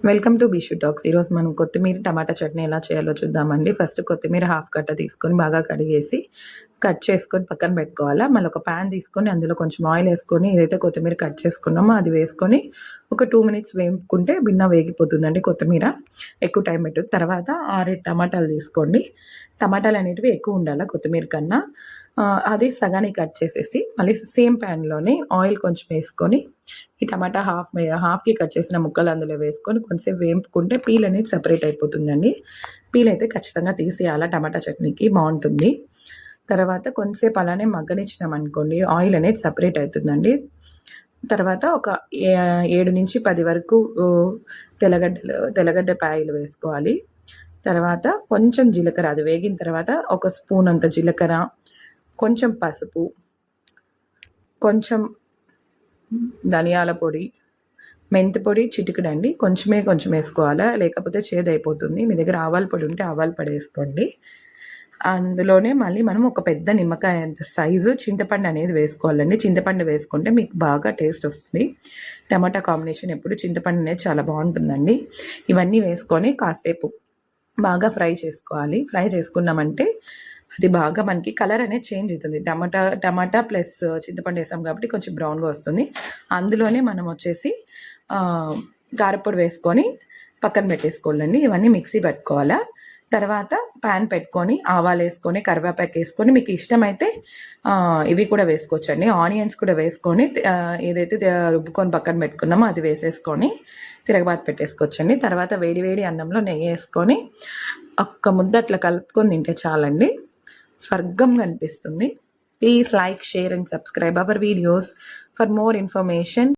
Welcome to బిషు talks. ఈరోజు మనం కొత్తిమీర టమాటా చట్నీ ఎలా చేయాలో చూద్దామండి. ఫస్ట్ కొత్తిమీర హాఫ్ కట్ట తీసుకొని బాగా కడిగేసి కట్ చేసుకొని పక్కన పెట్టుకోవాలా. మళ్ళీ ఒక ప్యాన్ తీసుకొని అందులో కొంచెం ఆయిల్ వేసుకొని ఏదైతే కొత్తిమీర కట్ చేసుకున్నామో అది వేసుకొని ఒక 2 మినిట్స్ వేపుకుంటే భిన్న వేగిపోతుందండి కొత్తిమీర. ఎక్కువ టైం పెట్టదు. తర్వాత 6 టమాటాలు తీసుకోండి. టమాటాలు అనేటివి ఎక్కువ ఉండాలి కొత్తిమీర కన్నా. అది సగానికి కట్ చేసేసి మళ్ళీ సేమ్ ప్యాన్లోనే ఆయిల్ కొంచెం వేసుకొని ఈ టమాటా హాఫ్కి కట్ చేసిన ముక్కలు అందులో వేసుకొని కొంచెంసేపు వేపుకుంటే పీల్ అనేది సపరేట్ అయిపోతుందండి. పీల్ అయితే ఖచ్చితంగా తీసేయాలా, టమాటా చట్నీకి బాగుంటుంది. తర్వాత కొంచెంసేపు అలానే మగ్గనిచ్చినాం అనుకోండి, ఆయిల్ అనేది సపరేట్ అవుతుందండి. తర్వాత ఒక 7 నుంచి 10 వరకు తెల్లగడ్డ పాయలు వేసుకోవాలి. తర్వాత కొంచెం జీలకర్ర, అది వేగిన తర్వాత ఒక స్పూన్ అంత జీలకర్ర, కొంచెం పసుపు, కొంచెం ధనియాల పొడి, మెంతి పొడి చిటికెడండి. కొంచెం వేసుకోవాలా, లేకపోతే చేదైపోతుంది. మీ దగ్గర ఆవాల పొడి ఉంటే ఆవాల పొడి వేసుకోండి. అందులోనే మళ్ళీ మనం ఒక పెద్ద నిమ్మకాయ అంత సైజు చింతపండు అనేది వేసుకోవాలండి. చింతపండు వేసుకుంటే మీకు బాగా టేస్ట్ వస్తుంది. టమాటా కాంబినేషన్ ఎప్పుడు చింతపండు అనేది చాలా బాగుంటుందండి. ఇవన్నీ వేసుకొని కాసేపు బాగా ఫ్రై చేసుకోవాలి. ఫ్రై చేసుకున్నామంటే అది బాగా మనకి కలర్ అనేది చేంజ్ అవుతుంది. టమాటా ప్లస్ చింతపండు వేసాం కాబట్టి కొంచెం బ్రౌన్గా వస్తుంది. అందులోనే మనం వచ్చేసి కారపొడి వేసుకొని పక్కన పెట్టేసుకోవాలండి. ఇవన్నీ మిక్సీ పెట్టుకోవాలా. తర్వాత ప్యాన్ పెట్టుకొని ఆవాలు వేసుకొని కరివేపాకు వేసుకొని మీకు ఇష్టమైతే ఇవి కూడా వేసుకోవచ్చండి. ఆనియన్స్ కూడా వేసుకొని ఏదైతే రుబ్బుకొని పక్కన పెట్టుకున్నామో అది వేసేసుకొని తిరగబాత పెట్టేసుకోవచ్చండి. తర్వాత వేడి అన్నంలో నెయ్యి వేసుకొని ఒక్క ముద్ద అట్లా కలుపుకొని తింటే చాలండి, స్వర్గంగా అనిపిస్తుంది. Please like, share and subscribe our videos for more information.